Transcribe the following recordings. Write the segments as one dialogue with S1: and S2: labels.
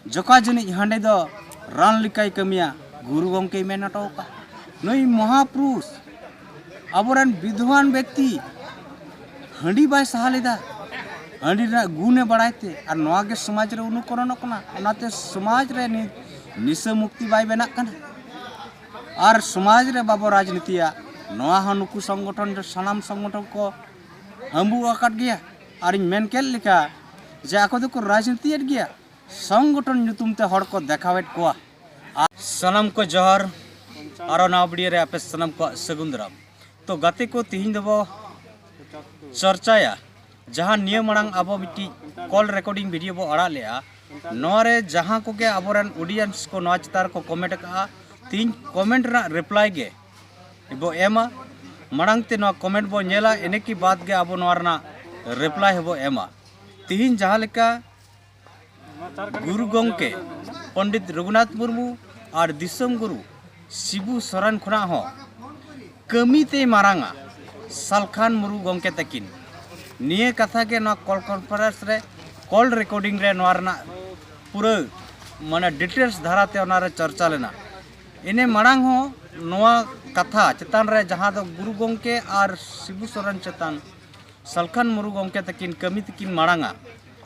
S1: जोका जनी हांडे दो रान लिकाय कमिया गुरु गंके मेन हटोका नई महापुरुष अबोरन विद्वान व्यक्ति हांडी बाय सहालेदा हांडी रा गुने बढ़ाते और नवा के समाज रे अनुकरण कना ओनाते समाज रे निशा मुक्ति बाय बेना कना और समाज रे बाबो राजनीतिया नवा हनुकु संगठन सानाम संगठन को हम्बु आकाट गया और मेन केल लिखा जे आको दो राजनीति गया संगठन नुतुम ते हड़ को देखावेट को सनम को जहर और नावड़ी रे आपे सनम को सगुंदराम तो गाते को तिहिन दबो चर्चाया जहाँ नियम मड़ांग अब मिट्टी कॉल रिकॉर्डिंग वीडियो बो अड़ा लिया नोरे जहाँ को के अबोरन ऑडियंस को नवा चितार को कमेंट का तीन कमेंट रा रिप्लाई गे बो एमा मड़ांग ते नवा कमेंट बो नेला एने की बात गे अब नोरना रिप्लाई है बो एमा तीन जहाँ लेका गुरु गंके पंडित रघुनाथ मुर्मू और दिसम गुरु शिबू सोरेन खुना हो कमीते मारांगा सालखान मुरु गंके तकिन निये कथा के ना कॉल कॉन्फ्रेंस रे कॉल रिकॉर्डिंग रे नोरना पूरा माने डिटेल्स धाराते ओनारे चर्चा लेना इने मांग हो नोआ कथा चेतान रे जहाँ दो गुरु गंके और शिबू सोरेन चेतान सालखान मुरु गंके तकिन कमी तकिन मांगा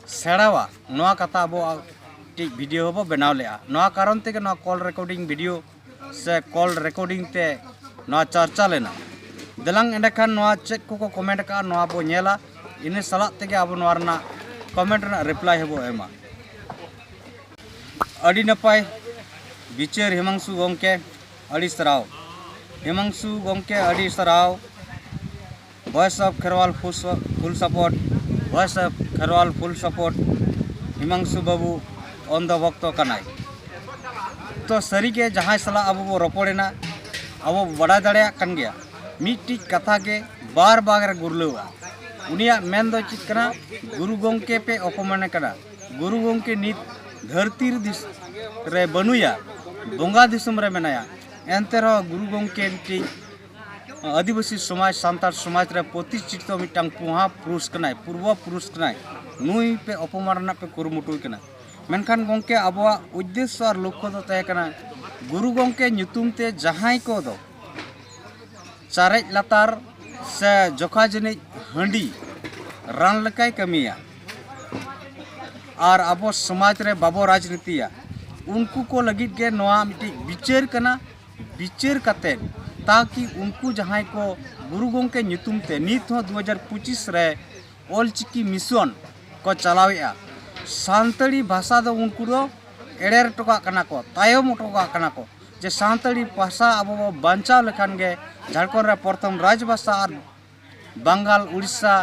S1: सेड़ावा नोआ कथा अब वीडियो बो बनाव लेआ नोआ कारण ते नोआ कॉल रिकॉर्डिंग वीडियो से कॉल रिकॉर्डिंग ते नोआ चर्चा लेना दलांग एंडखान नोआ चेक को कमेंट का नोआ बो नेला इने सलाह तेगे अब नोआ रना कमेंट रना रिप्लाई हेबो एमा अड़ी नपाय विचार हिमांशु गंके अड़ी सराव हिमांशु गंके अड़ी सराव voice of Kherwal full support voice of Kherwal full support Himanshu Babu on the वक्त कनाय तो सरी के जहाँ सला अब वो रोपड़ेना अब बड़ा दड़िया कन गया मिट्टी कथा के बार बार गुरलवा उनिया मेन दो चिकना गुरु गंके पे अपमान कना गुरु गंके नित धरती रे बनुया बोंगा दिसम रे मेनाया एनते रो गुरु गंके मिट्टी आदिवासी समाज सांतार समाज रे प्रतिष्ठित मिटांग पुहा पुरुष कनाय पूर्व पुरुष कनाय नुई पे अपमान पे कुरुमुटु कना मेनखान गंके आबवा उद्देश्य और लक्ष्य दो तय कना गुरु गंके नुतुम ते जहाई को दो चारे लतार से जोखा जनी हंडी रान लकाय कमिया और अब समाज रे बाबो राजनीतिया उनको को लगित के नवा मिट्टी विचार कना विचार कते ताकि उनको जहाँ को गुरु गंके नुतुम ते नित हो 2025 रे ऑलचिकी मिशन को चलावेआ सांतड़ी भाषा दो उनको दो एड़ेर टोका कना को तायम टोका कना को जे सांतड़ी भाषा अब बांचाव लेखान गे झारखंड रे प्रथम राजभाषा और बंगाल उड़ीसा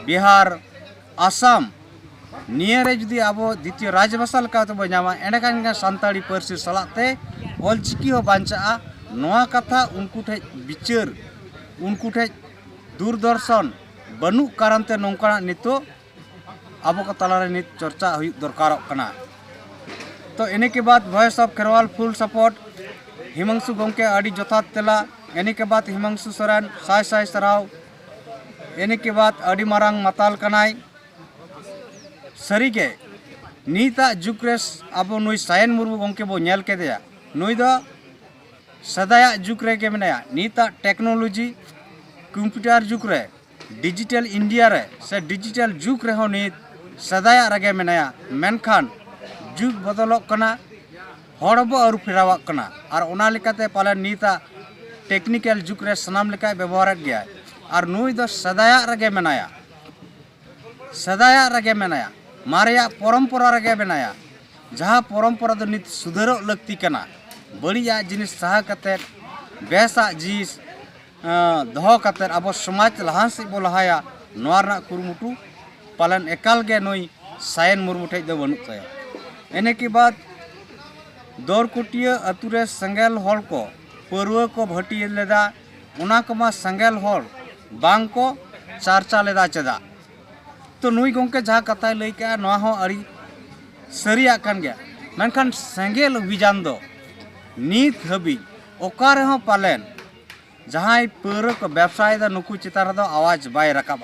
S1: बिहार आसाम निये रे जुदी अब द्वितीय राजभाषा लेका तो बनामा एंडकान सांतड़ी पार्सी सलाते ऑलचिकी हो बांचा नवा कथा उनको ठे विचार उनको ठे दूरदर्शन बनु कारण ते नौका नितो अब को तलारे नित चर्चा हुई दरकार कना तो इने के बाद voice of Kherwal full support Himanshu गंके अड़ी जथात तेला इने के बाद हिमांशु सोरेन साय साय सराव इने के बाद अड़ी मारांग माताल कनाय सरी के नीता जुक्रेस अब नुई सायन मुर्मू गंके बो नेल के दिया नुई दो सदाया जुग रे के मेनाया नीता टेक्नोलॉजी कंप्यूटर जुग रे डिजिटल इंडिया रे से डिजिटल जुग रे हो नीत सदाया रगे मेनाया मेनखान जुग बदलक कना हड़बो और फेरावक कना और ओना लेकाते पाले नीता टेक्निकल जुग रे सनाम लेका व्यवहार गया और नुई दो सदाया रगे मेनाया मारिया परंपरा रगे मेनाया जहाँ परंपरा दो नित सुधरो लगती कना बड़िया जिनिस सहा कते बेसा जिनिस दहो कते अब समाज लहान से बो लहाया नोरना कुरुमुटु पालन एकाल गे नई सायन मुर्मू ठेज दो बनुक ताया एने के बाद दौरकुटिया अतुरे संगेल हल को परुआ को भटी लेदा उना कमा संगेल हल बांग को चार्चा लेदा चदा तो नुई गंके जहाँ कथा लई का नोआ हो अड़ी सरिया कान गया मेनखान संगेल अभियान दो नीत हबी ओकारे हो पालेन जहाँ पौर को व्यवसाय दा नुकु चितार दो आवाज बाय रकाब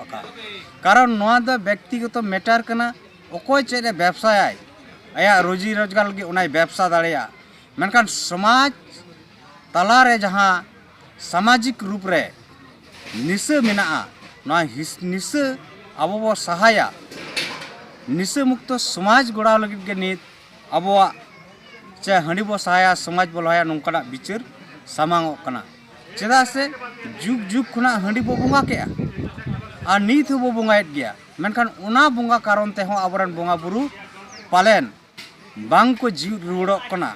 S1: कारण नोआ दो व्यक्तिगत मैटर कना ओकोय चेरे व्यवसाय आया रोजी रोजगार लगी उनाय व्यवसा दाड़ेया मेनखान समाज तलारे जहाँ सामाजिक रूप रे निशा मेना निशा अब बो सहाया निशा मुक्त समाज गड़ा लगे के नित अब चे हंडी बो सहाया समाज बो लहाया नौकना बिचार सामांग कना चेदा से जुग जुग खुना हंडी बो बुंगा के आ नीत बो बुंगायत गया मेनखान उना बुंगा कारण ते हो आबरन बुंगा बुरु पालेन बांग को जीव रुड़ो कना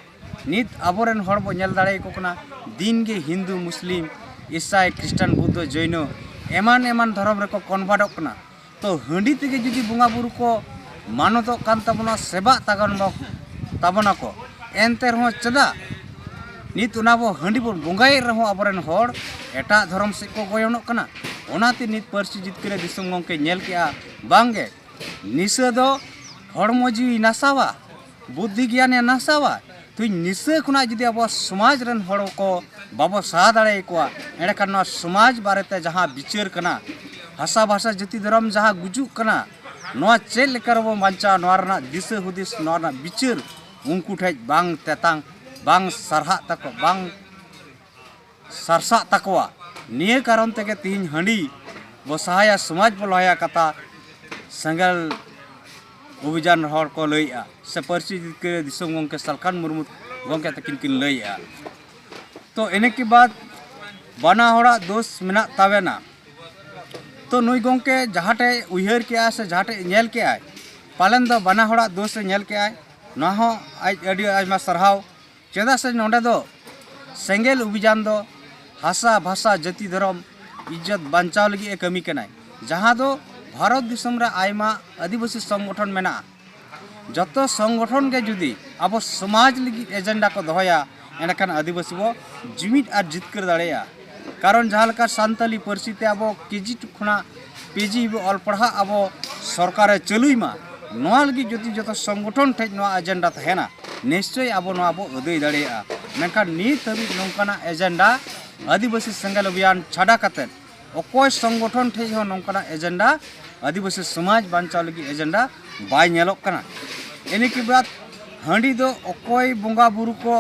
S1: नित आबरन हर बो नेल दाड़े को कना दिन के हिंदू मुस्लिम ईसाई क्रिश्चियन बुद्ध जैन एमान एमान धर्म रे को कन्वर्ट कना तो हंडी तेगे जुदी बुंगा बुरु को मानतो कान तबना सेवा तागन ताबना को एनते रहो चदा नित उना बो हंडी बो बुंगाय रहो आबरन हर एटा धर्म से को गोयनो कना ओनाते नित परसी जितकरे दिसम गंके नेल केआ बांगे निशा दो हड़मो जीवी नासावा बुद्धि ज्ञान नासावा तो निशा खुना जुदी अब समाज रन हड़ को बाबो सहा दाड़े को एंडखान समाज बारेते जहाँ बिचार कना हासा भाषा जाति धर्म जहाँ गुजुक कना नोआ चेल लेकर बो बांचा नोआ दिशा हुदिस नोआ बिचार उनको ठेज बांग तेतांग बांग सरहा तक बांग सरसा तकवा निये कारण तेगे तीन हंडी बो सहाया समाज बो लहाया कथा संगल अभियान हर को लैया से परसी के दिसम गंके सालखान मुर्मू गंके तकिन किन लैया तो इने के बाद बाना हड़ा दोष मेना तावेना तो नुई गंके जहाटे उहर के से जहाटे नेल के आय पालन दो बाना हड़ा दोष नेल के आय ना हो आज अडी आजमा सरहाव चेदा से नोंडे दो सेंगेल अभियान दो हासा भाषा जाति धर्म इज्जत बांचाव लगी ए कमी कनाय जहाँ दो भारत दिसम रे आयमा आदिवासी संगठन मेना जतो संगठन के जुदी अब समाज लगी एजेंडा को दोहया एनखान आदिवासी बो जुमिद और जितकर दाड़ेया कारण जहाँ लका सान्ताली परसीते अब केजी खुना पेजी ऑल पढ़ा अब सरकार चलुईमा नोआ लगी जति जतो संगठन ठेज नोआ एजेंडा तहेना निश्चय अब नोआ बो अदय दाड़ेया मेनखान नीत हबी नोंकाना एजेंडा आदिवासी सेंगेल अभियान छाड़ा कते अकोय संगठन ठेज हो नोंकाना एजेंडा आदिवासी समाज बांचाव लगी एजेंडा बाय नेलोक कना इने के बाद हंडी दो अकोय बंगा बुरु को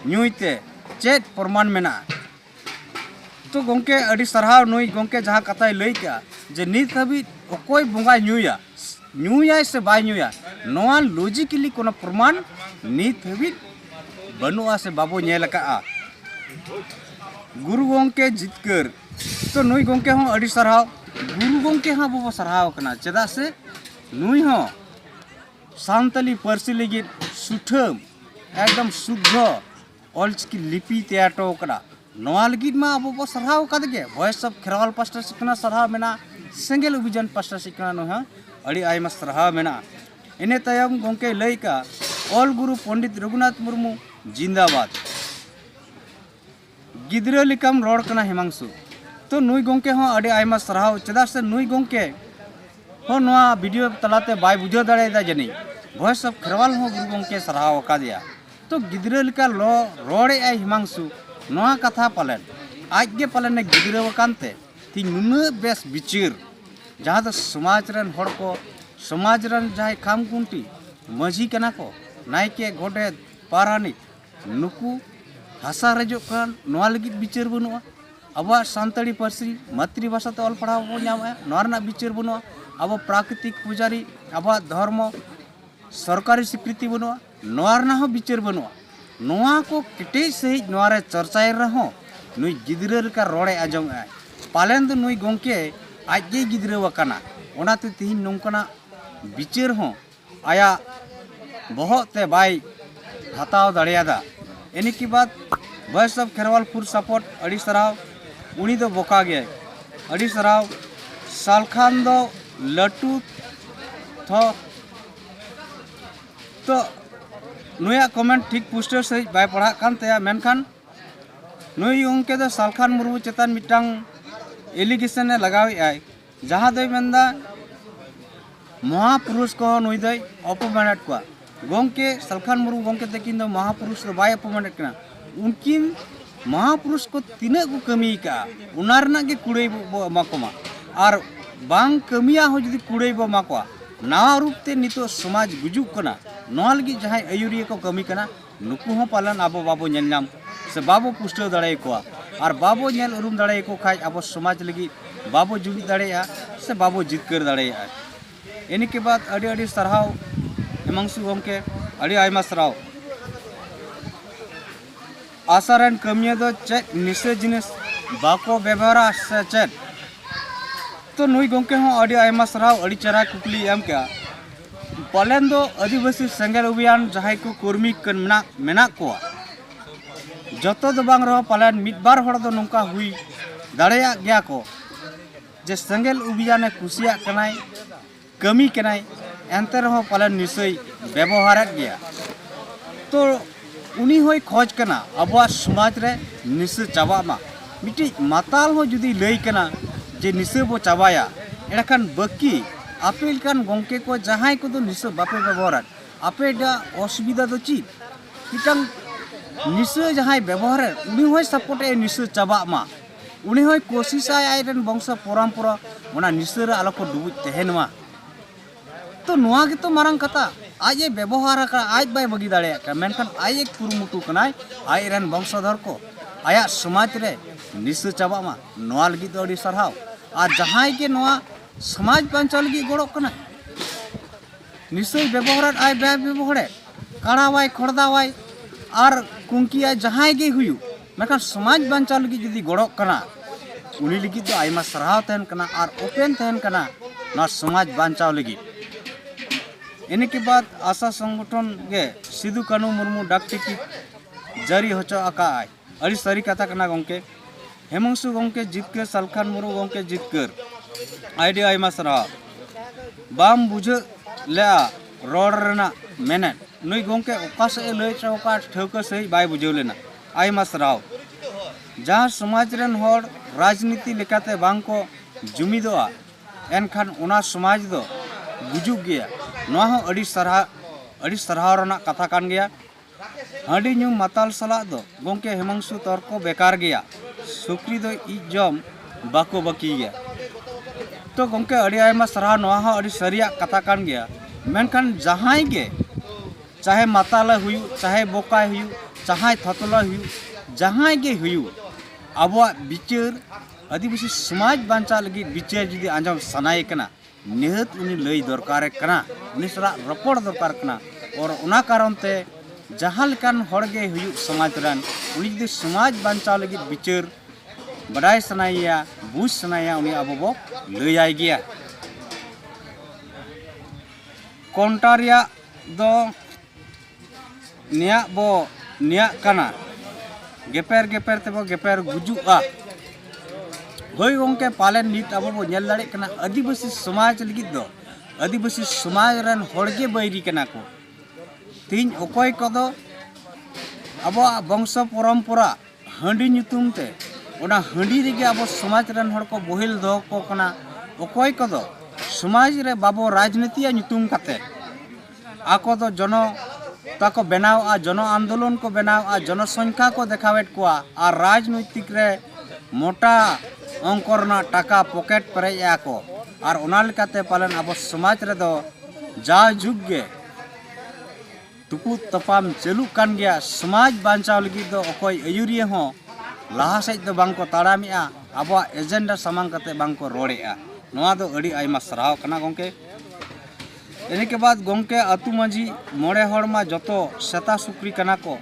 S1: न्यूते चेत प्रमाण मेना तो गंके अडी सरहाव नुई गंके जहाँ कथाय लई क्या जे नित हबी अकोय बंगा न्यूया से बाय न्यूया नोआ लॉजिकली कोनो प्रमाण नित हबी बनुआ से बाबो नेल का गुरु गंके जितकर तो नुई गंके हो अडी सरहाव गुरु गंके हाँ बाबो सरहाव कना चेदा से नुई हो सान्ताली परसी लगी सुठम एकदम शुद्ध ऑलचिकी लिपि तैयार करा नोआ लगी मा अब बो सरहाव कदगे वॉइस ऑफ खेरवाल पास्टर सिकना सरहाव मेना सेंगेल अभियान पास्टर सिकना नो हा अड़ी आयमा सरहाव मेना इने तायम गंके लई का ऑल गुरु पंडित रघुनाथ मुर्मू जिंदाबाद गिद्रा लिकम रोड कना हिमांशु तो नुई गंके हो अड़ी आयमा सरहाव चेदा से नुई गंके हो नोआ वीडियो तलाते बाय बुझो दाड़ेदा जनी वॉइस ऑफ खेरवाल हो गुरु गंके सरहाव का दिया तो गिद्रा लिका लो रोड़े आई हिमांशु नोआ कथा पालन आज के पालन ने गिद्रा वकानते ती नुन बेस बिचिर जहाँ तो समाज रन हड़ को समाज रन जहाँ खाम कुंटी मझी कना को नायके गोडे पारानिक नुकु हासा रजो कान नोआ लगी बिचार बनुआ अब सान्ताड़ी परसी मातृभाषा ते ऑल पढ़ाव बो नामा नोआ रना बिचार बनुआ अब प्राकृतिक पुजारी अब धर्म सरकारी स्वीकृति बनुआ नोआ रना हो बिचार बनुआ नोआ को केटेज सही नोआ रे चर्चाय रहो नुई गिद्रा का रोड़े आजम आय पालन तो नुई गंके आज के गिद्रा वकाना ओनाते तिहिन नोंकाना बिचार हो आया बहुत ते बाय हताव दाड़ियादा इने के बाद voice of Kherwal full support अड़ी सराव उनी दो बोका गया अड़ी सराव सालखान दो लटू थो तो नुया कमेंट ठीक पुस्टर से बाय पढ़ा कान तया मेनखान नुई उनके दो सालखान मुर्मू चेतन मिटांग एलिगेशन ने लगावे आय जहाँ दो मेंदा महापुरुष को नुई दो अपमानित को गंके सालखान मुर्मू गंके तकिन दो महापुरुष दो बाय अपमानित कना उनकिन महापुरुष को तीना को कमी का उनारना के कुड़े बो माकोमा और बांग कमिया हो जदि कुड़े बो माकोआ नावा रूप ते नितो समाज गुजुक कना नोआ लगी जहां आयुरिया को कमी कना नुकु हो पालन आबो बाबो नेलनाम से बाबो पुष्टो दाड़े को और बाबो नेल उरुम दाड़े को खाय आबो समाज लगी बाबो जुबी दाड़े से बाबो जितकर दाड़े इन्हीं के बाद अड़ी अड़ी सरहाव हिमांशु गोमके अड़ी आयमा सरहाव आसारन कमिया दो चेक निशे जिनिस बाको व्यवहारा से चेक तो नुई गोमके हो अड़ी आयमा सरहाव अड़ी चरा कुकली एम क्या पालन दो आदिवासी सेंगेल अभियान जहां को कर्मी कन मेना को जतो दो बांग रहो पालन मिदबार हड़ दो नौका हुई दाड़ेया गया को जे सेंगेल अभियान कुसिया कनाय कमी कनाय एंते रहो पालन निश्चय व्यवहार गया तो उनी होय खोज कना अबवा समाज रे निश्चय चाबा मा मिटी माताल हो जुदी लई कना जे निश्चय बो चाबाया एडखान बाकी आपेल कान गोंके को जहां को तो निश्चय बापे व्यवहार आपे डा असुविधा दो ची मिटंग निश्चय जहां व्यवहार उनी होय सपोर्ट ए निश्चय चाबा मा उनी होय कोशिश आयरन वंश परंपरा ओना निश्चय रे आलो को डुबुज तहेन मा तो नुआ के तो मारंग कथा आज ये व्यवहार का आज बाय बगी दाड़े का मेनखान आज एक कुरुमुटु कनाय आयरन वंशधर को आया समाज रे निश्चय चाबा मा नुआ लगी तो अड़ी सरहाव और जहां के नुआ समाज बांचाव लगी गड़ो कना निश्चय व्यवहार आय बाय व्यवहार काड़ावाय खड़दावाय और कुंकिया जहां गे हुयु मेनखान समाज बांचाव लगी जदी गड़ो कना उनी लगी तो आयमा सरहाव तहन कना और ओपन तहन कना ना समाज बांचाव लगी इन्हीं के बाद आशा संगठन गे सिदु कानू मुर्मू डाक टिकिट जारी होचो आका अड़ी सारी कथा कना गोंके हेमंशु गोंके जितकर सालखान मुरु गोंके जितकर आईडी आयमा सरा बाम बुझे ले रोड रेना मेने नुई गोंके ओका से लय च ओका ठौका सही बाय बुझेव लेना आयमा सराव जहां समाज रेन होड़ राजनीति लेकाते बांग को जुमिदोआ एनखान ओना समाज दो गुजुग गया नोआ हो अड़ी सरहाव रना कथा कान गया हांडी न्यू माताल सला दो गोंके हेमंशु तर्को बेकार गया सुक्री दो इजम बाको बाकी गया तो गोंके अड़ी आयमा सरहाव नोआ हो अड़ी सरिया कथा कान गया मेनखान जहां गे चाहे माताल हुयु चाहे बोका हुयु चाहे थतला हुयु जहां गे हुयु आबवा बिचार आदिवासी समाज बांचा लगी बिचार जुदी आंजम सनाय कना निहत उनी लई दरकार कना उनी सला रपड़ दरकार कना और उना कारण ते जहां लेकान हड़गे हुयु समाज रन उनी जुदी समाज बांचाव लगी बिचार बडाय सनाया बुझ सनाया उनी आबो बो लईआय गया कोंटारिया दो निया कना गेपेर गेपेर तेबो गेपेर गुजुआ होय गोंके पालन नीत अब बो नेल दाड़े कना आदिवासी समाज लगी दो आदिवासी समाज रन हड़गे बैरी कना को तीन ओकोय कदो अब वंश परंपरा हांडी ᱧᱩᱛᱩᱢ ते ओना हांडी रेगे अब समाज रन हड़ को बोहिल दो को कना ओकोय कदो समाज रे बाबो राजनीतिया ᱧᱩᱛᱩᱢ काते आको दो जनो ताको बनावा जन आंदोलन को बनावा जनसंख्या को देखावेट कोआ और राजनीतिक रे मोटा अंकरना टाका पॉकेट परेया को और ओना लेकाते पालन अब समाज रे दो जा जुग गे तुपु तपाम चालू कान गया समाज बांचाव लगी दो अकोय आयुरिया हो लाहा सेज दो बांग को ताड़ामिया अब एजेंडा सामांग काते बांग को रोड़ेया नोआ दो अड़ी आयमा सराव कना गोंके इन्हीं के बाद गोंके अतु मांझी मोड़े हड़मा जतो सेता सुक्री कना को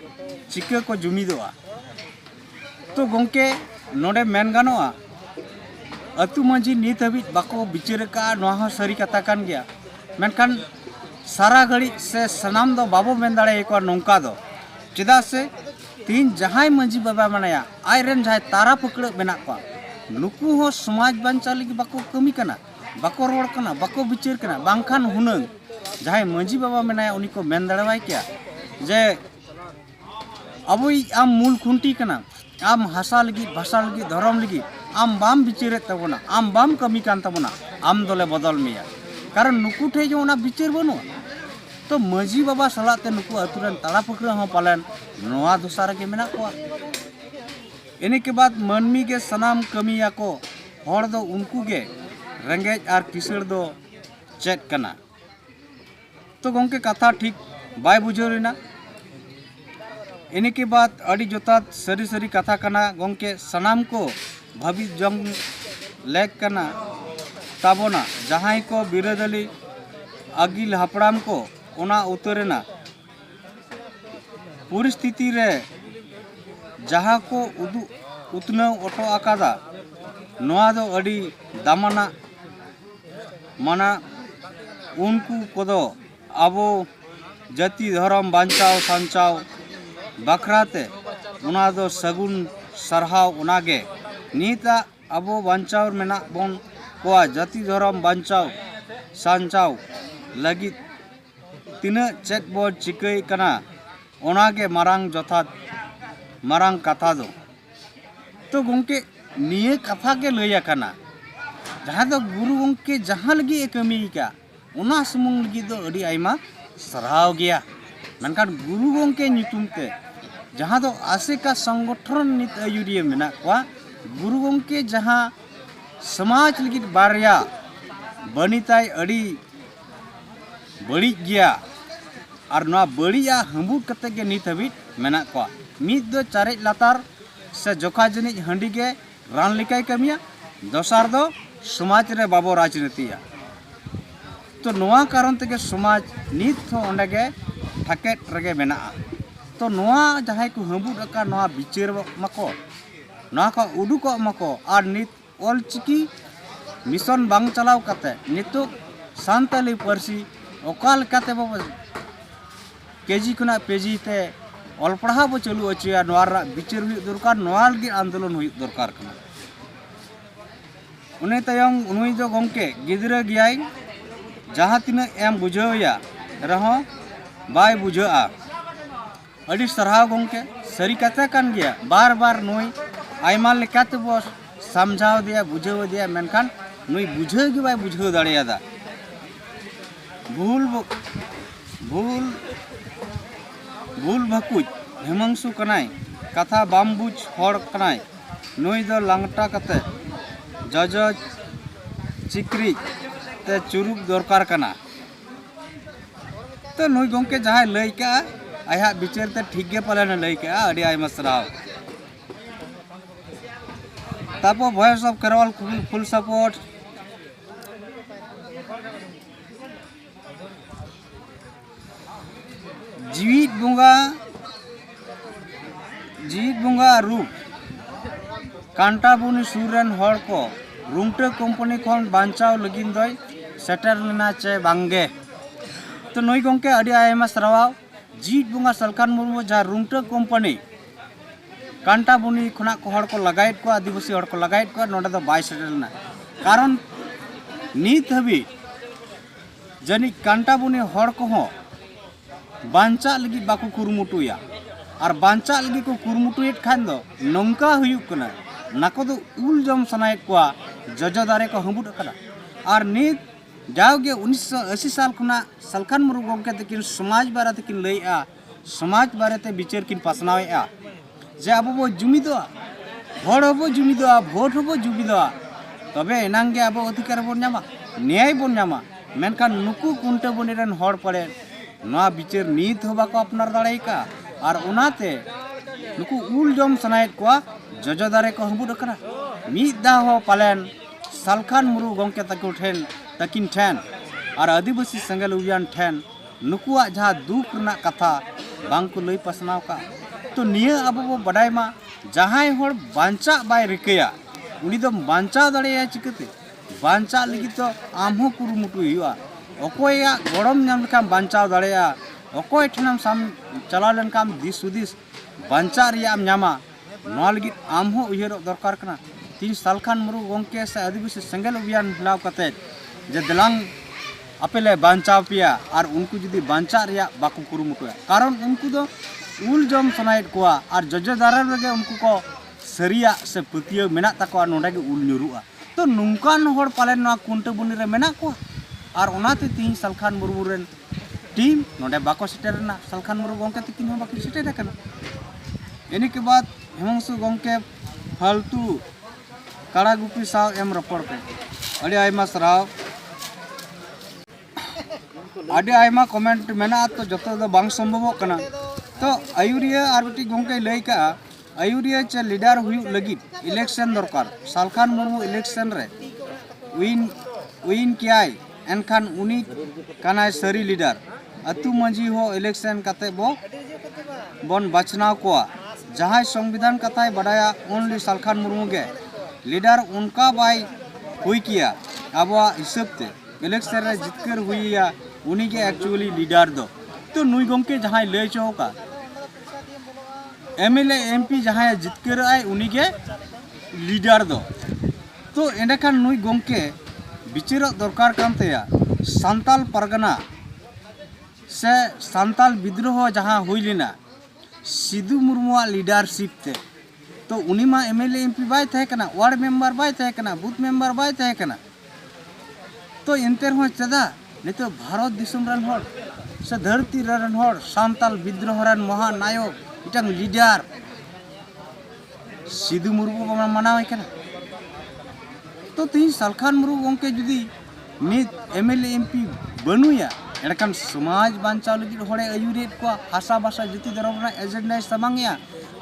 S1: चिका को जुमिदोआ तो गोंके नोडे मेन गानोआ अतु मांझी नित हबी बाको बिचार का नोहा सरी कथा कान गया मेनखान सारा घड़ी से सनाम दो बाबो मेन दाड़े एक नौका दो चेदा से तीन जहां मांझी बाबा मनाया आयरन जहां तारा पकड़ मेना को नुकु हो समाज बांचा लगी बाको कमी कना बाको रोड कना बाको बिचार कना बांखान हुनंग जहां मांझी बाबा मेनाया उनी को मेन दाड़ेवाय क्या जे अबुई आम मूल खुंटी कना आम हासा लगी भाषा लगी धर्म लगी आम बाम बिचारे तबना आम बाम कमी कान तबना आम दोले बदल मेया कारण नुकु ठे जो ओना बिचार बनु तो मांझी बाबा सलाते नुकु अतुरन ताड़ा पकड़ हो पालन नोआ दोसार के मेना को इन्हीं के बाद मनमी के सनाम कमिया को हड़ दो उनको के रेंगेज और किसड़ दो चेक कना तो गोंके कथा ठीक बाय बुझाव लेना। इन्हीं के बाद अड़ी जोतात सरी सरी कथा कना गोंके सनाम को भाभी जंग लेक कना ताबोना जहां को बिरादली आगिल हापड़ाम को ओना उतरेना परिस्थिति रे जहां को उतनाव ऑटो आकादा नोआ दो अड़ी दामना मना उनको कोदो आबो जाति धर्म बांचाव सांचाव बाखराते उना दो सगुन सरहाव उनागे नीता आबो बांचाव मेना बोन कोआ जाति धर्म बांचाव सांचाव लगी तीना चेक बो चिकई कना ओनागे मारांग जथात मारांग कथा दो। तो गोंके निये कथा के लैया कना जहाँ दो गुरु गोंके जहाँ लगी कमी का उना सुमुंग लगी दो अड़ी आइमा सराव गया। मेनखान गुरु गोंके नितुम ते जहाँ दो आसे का संगठन नित आयुरिया मेना कोआ गुरु गोंके जहाँ समाज लगी बारिया बनिताय अड़ी बड़ी गया और ना बड़िया हम्बुट कते के नित हबी मेना कोआ मित दो चारे लातार से जोखा जनी हंडी के रान लिकाय कमिया दोसार दो समाज रे बाबो राजनीतिया। तो नोआ कारण ते समाज नित हो ओंडे के ठाकेट रगे मेना। तो नोआ जहां को हम्बुट का नोआ बिचार मको नोआ को उडुको मको और नित ऑलचिकी मिशन बांग चलाव कते नितो सांताली पारसी ओकाल कते बो केजी खुना पेजी ते ऑल पढ़ा बो चलू अचिया नोआ बिचार हुई दरकार नोआ लगी आंदोलन हुई दरकार कना। उन्हें तयंग उन्हीं दो गोंके गिदरा गियाई जहाँ तीना एम बुझावया रहो बाय बुझा अड़ी सरहाव गोंके सरी कथा कान गया बार बार नुई आयमा लेकाते बो समझाव दिया बुझाव दिया मेनखान नुई बुझाव गे बाय बुझाव दाड़ेयादा भूल भूल भूल भकुज हेमंसु कनाय कथा बाम बुझ हर कनाय नुई दो लांगटा कते जज चिक्री ते चुरुक दरकार कना। तो नुई गोंके जहाँ लई का आया बिचार ते ठीक गे पाले लई का अड़ी आयमा सराव। तापो voice of Kerala full support जीवित बुंगा रूप कांटाबुनी सूरन हर को रुंगटे कंपनी खन बांचाव लगिन दय सेटर लेना चे बांगे। तो नई गोंके अड़ी आयमा सराव जीत बुंगा सलखान मुर्मू जहाँ रुंगटे कंपनी कांटाबुनी खुना को हर को लगाइट को आदिवासी हर को लगाइट को नोडे दो बाय सेटर लेना कारण नीत हबी जनी कांटाबुनी हर को हो बांचा लगी बाकू कुरुमुटुया और बांचा लगी को कुरुमुटुएट खान दो नंका हुयुक कना नाको दो उल जम सनायत को जजो दारे को हम्बुट कना। और नीत जाओगे 1980 साल खुना सलखान मुर्मू गोंके तकिन समाज बारे तकिन लैया समाज बारे ते बिचार किन पासनावेआ जे अब बो जुमिदोआ हर हबो जुमिदोआ भोट हबो जुमिदोआ तबे एनांगे अब अधिकार बन नामा न्याय बन नामा। मेनखान नुकु कुंटे बनिरन हर पड़े नोआ बिचार नीत हो बाको अपनार दाड़े का और उनाते नुकु उल जम सनायत को जजो दारे को हम्बुट कना। मिद दा हो पालेन सलखान मुर्मू गोंके तको ठेन तकिन ठेन और आदिवासी सेंगेल अभियान ठेन नुकुआ जहाँ दुख रना कथा बांको लई पासनाव का। तो निया अब बो बडाय मा जहां हर बांचा बाय रिकया उनी दो बांचा दाड़ेया चिकते बांचा लगी तो आमहो कुरुमुटु हुआ अकोया गरम नाम लेखाम बांचाव दाड़ेया अकोय ठेनाम साम चला लेनकाम दिस सुदिस बांचा रियाम नामा नोआ लगी आमहो उयहर दरकार कना। तीन सलखान मुर्मू गोंके से आदिवासी सेंगेल अभियान हिलाव कते जे दलांग अपेले बांचाव पिया और उनको जुदी बांचा रिया बाकू कुरुमुटुया कारण उनको दो उल जम सनायत कोआ और जजो दारे रगे उनको को सरिया से पतिया मेना तको नोडे के उल नुरुआ। तो नुंकान हर पाले नोआ कुंटे बुनी रे मेना कोआ और ओनाते तीन सलखान मुर्मू रेन टीम नोडे बाको सेटेरना सलखान मुर्मू गोंके तकिन हो बाकी सेटेर कना। इन्हीं के बाद हेमंसु गोंके फालतू काड़ा गुपी साव एम रपड़ पे अड़ी आयमा सराव आडे आयमा कमेंट मेना तो जतो दो बांग संभव कना तो आयुरिया आर बेटी गोंके लई का आयुरिया चे लीडर हुई लगित इलेक्शन दरकार सालखान मुर्मू इलेक्शन रे विन कियाय एनखान उनी कानाय सरी लीडर अतु मंजी हो इलेक्शन काते बन बचनाव कोआ जहां संविधान कथाय बडाया ओनली सालखान मुर्मू गे लीडर उनका बाय हुई किया अब हिसाब ते इलेक्शन रे जितकर हुईया उनी के एक्चुअली लीडर दो तो नुई गोंके जहां ले चौका एमएलए एमपी जहां जितकर आय उनी के लीडर दो तो एंडखान नुई गोंके बिचार दरकार कानतेया सांताल परगना से सांताल विद्रोह जहां हुई लेना सिद्धू मुर्मुआ लीडरशिप ते तो उनी मा एमएलए एमपी बाय थे कना वार्ड मेंबर बाय थे कना बूथ मेंबर बाय थे कना तो एंते हो चदा नितो भारत दिसम रन हर से धरती रन हर सांताल विद्रोह रन महानायक इटांग लीडर सिद्धू मुर्मू मानाव कना तो तीन सालखान मुर्मू गोंके जुदी नित एमएलए एमपी बनुया एडकान समाज बांचाव लगी होड़े आयुरेट को हासा भाषा जुती धर्म एजेंडा सामांगया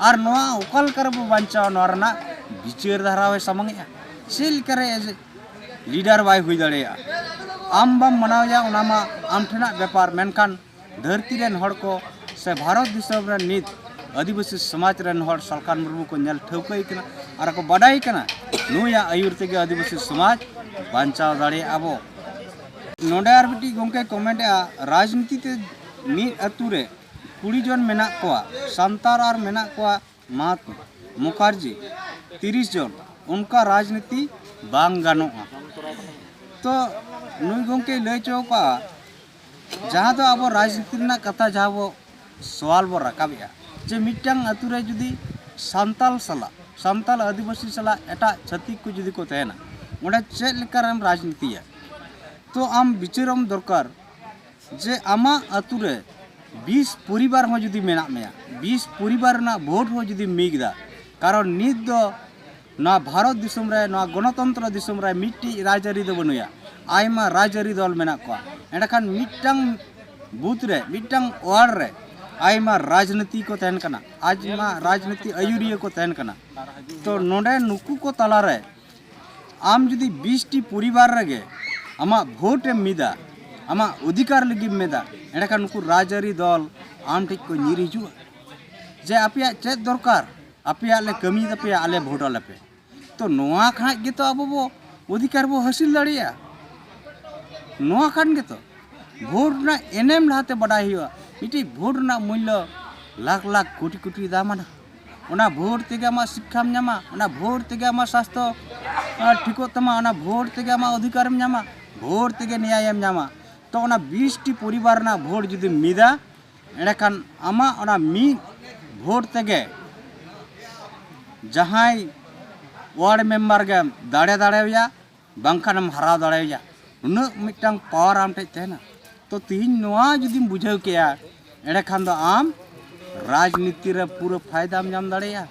S1: और नोआ ओकल करबो बांचाव नोरना विचार धारावे सामांगया सेल करे एज लीडर बाय हुई दड़ेया आम बम मनावया उनामा आम ठेना व्यापार मेनखान धरती रेन हड़ को से भारत दिसम रे नित आदिवासी समाज रेन हड़ सालखान मुर्मू को नेल ठौकाई कना और को बडाई कना नुया आयुर तेगे आदिवासी समाज बांचाव दड़े आबो नोडे आर बेटी गोंके कमेंट राजनीति ते मिद अतु रे 20 जन मेना कोआ सांतार और मेना कोआ मात मुखर्जी 30 जन उनका राजनीति बांग गानोआ तो नुई गोंके लय चौका जहाँ तो अब राजनीति ना कथा जहाँ वो सवाल बो रकाबिया जे मिटंग अतु रे जुदी सांताल आदिवासी सला एटा छत्तीक को जुदी को तहना ओडे चेक लेकर राजनीति है तो आम बिचारम दरकार जे आमा अतु रे 20 परिवार हो जुदी मेना मेया 20 परिवार ना भोट हो जुदी मिगदा कारण नित दो ना भारत दिसम रे ना गणतंत्र दिसम रे मिट्टी राजरी दो बनुया आयमा राजरी दल मेना को एंडखान मिटंग बूथ रे मिटंग वार्ड रे आयमा राजनीति को तहन कना आजमा राजनीति आयुरिया को तहन कना तो नोडे नुकु को तला रे आम जुदी 20 टी परिवार रेगे आमा भोट मिदा आमा अधिकार लगी मेदा एंडखान नुकु राजरी दल आम ठीक को नीर हिजुआ जे आपिया चेक दरकार आपिया ले कमी दपिया आले भोट आलेपे तो नोआ खान गे तो अब बो अधिकार बो हासिल दाड़िया नोआ खान गे तो भोट ना एनेम लाते बडाई हुआ मिटी भोट ना मूल्य लाख लाख कोटी कोटी दामाना ओना भोट तेगे आमा शिक्षाम ᱧᱟᱢᱟ ओना भोट तेगे आमा स्वास्थ्य ठिको तमा ओना भोट तेगे आमा अधिकारम ᱧᱟᱢᱟ भोट तेगे न्यायम ᱧᱟᱢᱟ तो ओना 20 टी परिवार ना भोट जुदी मिदा एंडखान आमा ओना मी भोट तेगे जहां वार्ड मेंबर गे दाड़े दाड़ेया बांखानम हराव दाड़ेया उन मिटंग पावर आम टे तेना तो तीन नोआ जुदी बुझाव केया एंडखान दो आम राजनीति रे पूरा फायदा नाम दाड़ेया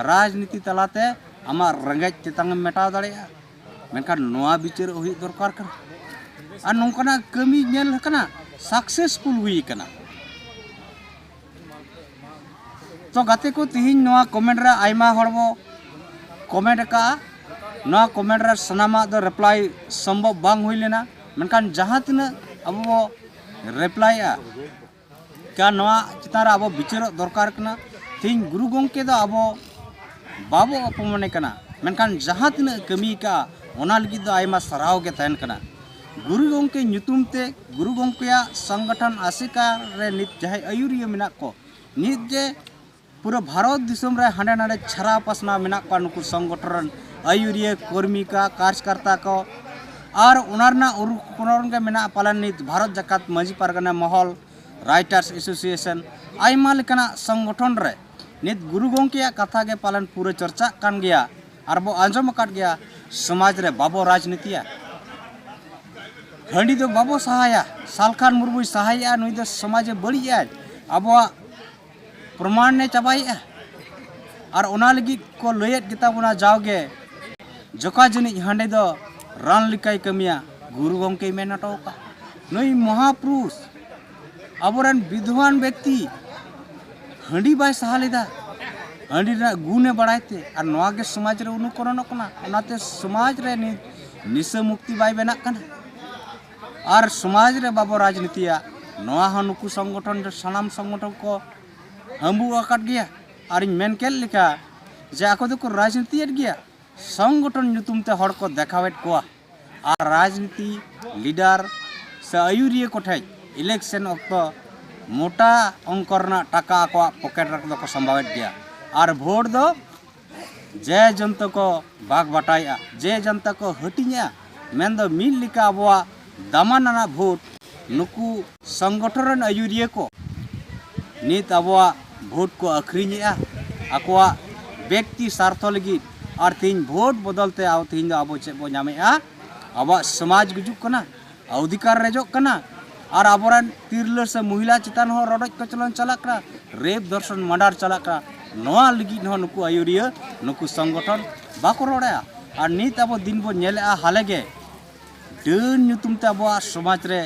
S1: राजनीति तलाते आमा रंगेज चेतांग मेटाव दाड़ेया मेनखान नोआ बिचार हुई दरकार कना और नोंकना कमी नेल कना सक्सेसफुल हुई कना तो गाते को तिहिन नोआ कमेंट रे आयमा हड़बो कमेंट का नोआ कमेंट रे सनामा दो रिप्लाई संभव बांग हुई लेना मेनखान जहां तिना अब रिप्लाई क्या नोआ चितार अब बिचार दरकार कना तीन गुरु गोंके दो अब बाबो अपमाने कना मेनखान जहां तिना कमी का ओना लगी दो आयमा सराव के तहन कना गुरु गोंके ᱧᱩᱛᱩᱢ ते गुरु गोंकेया संगठन आसिका रे नित जहां आयुरिया मेना को नित जे पूरा भारत दिसम रे हांडे नाडे छरा पासना मेना को नुकु संगठन आयुरिया कर्मी का कार्यकर्ता को और उनारना उरुकुनरन के मेना पालन नित भारत जाकात माजी पारगना महल राइटर्स एसोसिएशन आयमा लेकना संगठन रे नित गुरु गोंकेया कथा के पालन पूरा चर्चा कान गया और बो आंजम काट गया समाज रे बाबो राजनीतिया हंडी दो बाबो सहाया सालखान मुर्मू सहाया नुई दो समाज बड़िया अब प्रमाण ने चाबाया और ओना लगी को लयत गिता बना जाओगे जोका जनी हांडे दो रान लिकाई कमिया गुरु गोंके मेन हटोका नई महापुरुष अबोरन विद्वान व्यक्ति हंडी बाय सहा लेदा हंडी गुणे बढ़ाते और नवा के समाज रे अनुकरण करना समाज रे निशा मुक्ति बाय बेना कना और समाज रे बाबो राजनीतिया नवा ह नुकु संगठन सानाम संगठन को हम्बू आकाट गया और मेन केल लिखा जे आको दो को राजनीति गया संगठन नुतुम ते हड़ को देखावेट को और राजनीति लीडर से आयुरिया को ठे इलेक्शन अक्तो मोटा अंकरना टाका को पॉकेट रख दो को संभावित गया और भोट दो जे जनता को बाग बटाया जे जनता को हटिया मेन दो मिल लिका अबवा दामाना भोट नुकु संगठन आयुरिया को नित अबवा भोट को अखरीनिया अकवा व्यक्ति स्वार्थ लगी और तीन भोट बदलते आओ तीन अब चे बो नामेआ अब समाज गुजुक कना अधिकार रेजोक कना और अबोरन तिरला से महिला चितान हो रडज कचलन चलाकरा रेप दर्शन मर्डर चलाकरा नवा लगी न नुकु आयुरिया नुकु संगठन बाको रोड़ा और नित अब दिन बो नेलेआ हालेगे डन नुतुम ते अब समाज रे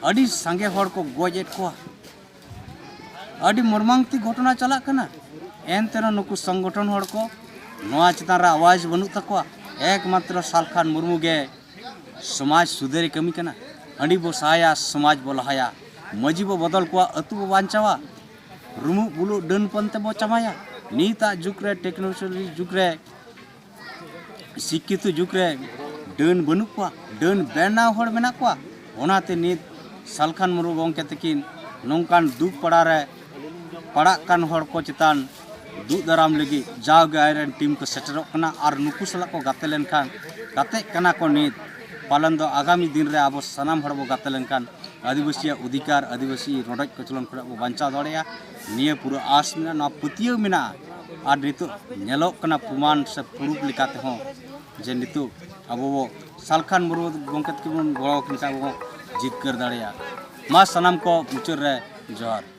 S1: अडी संगे हड़ को गोजेट को अडी मर्मांती घटना चला कना एनतेनो नुकु संगठन हड़ को नवा चितान रे आवाज बनू तकवा एकमात्र सालखान मुर्मू गे समाज सुधेरी कमी कना हंडी बो सहाया समाज बो लहाया मजी बो बदल को अतु बो बांचावा रुमु बुलु डन पंते बो चमाया नीता जुग रे टेक्नोलॉजी जुग रे शिक्षित जुग रे डन बनू को डन बेना हड़ मेना को ओनाते नीत सालखान मुर्मू गंके तकिन नोंकान दुख पड़ा रे पड़ा कान हड़ को चितान दू दाराम लगी जाओगे आयरन टीम को सेटरोक कना और नुकु सला को गाते लेनखान गाते कना को नीत पालन दो आगामी दिन रे अब सनाम हड़ बो गाते लेनखान आदिवासी अधिकार आदिवासी रडज कचलन खड़ा बो बांचा दड़ेया निये पूरा आस मेना ना पतियो मेना और नितो नेलोक कना प्रमाण से प्रूफ लिकाते हो जे नितो अब वो सालखान मुर्मू गंके तकिन गड़ो किनका बो जितकर दड़ेया मा सनाम को मुचर रे जोहार।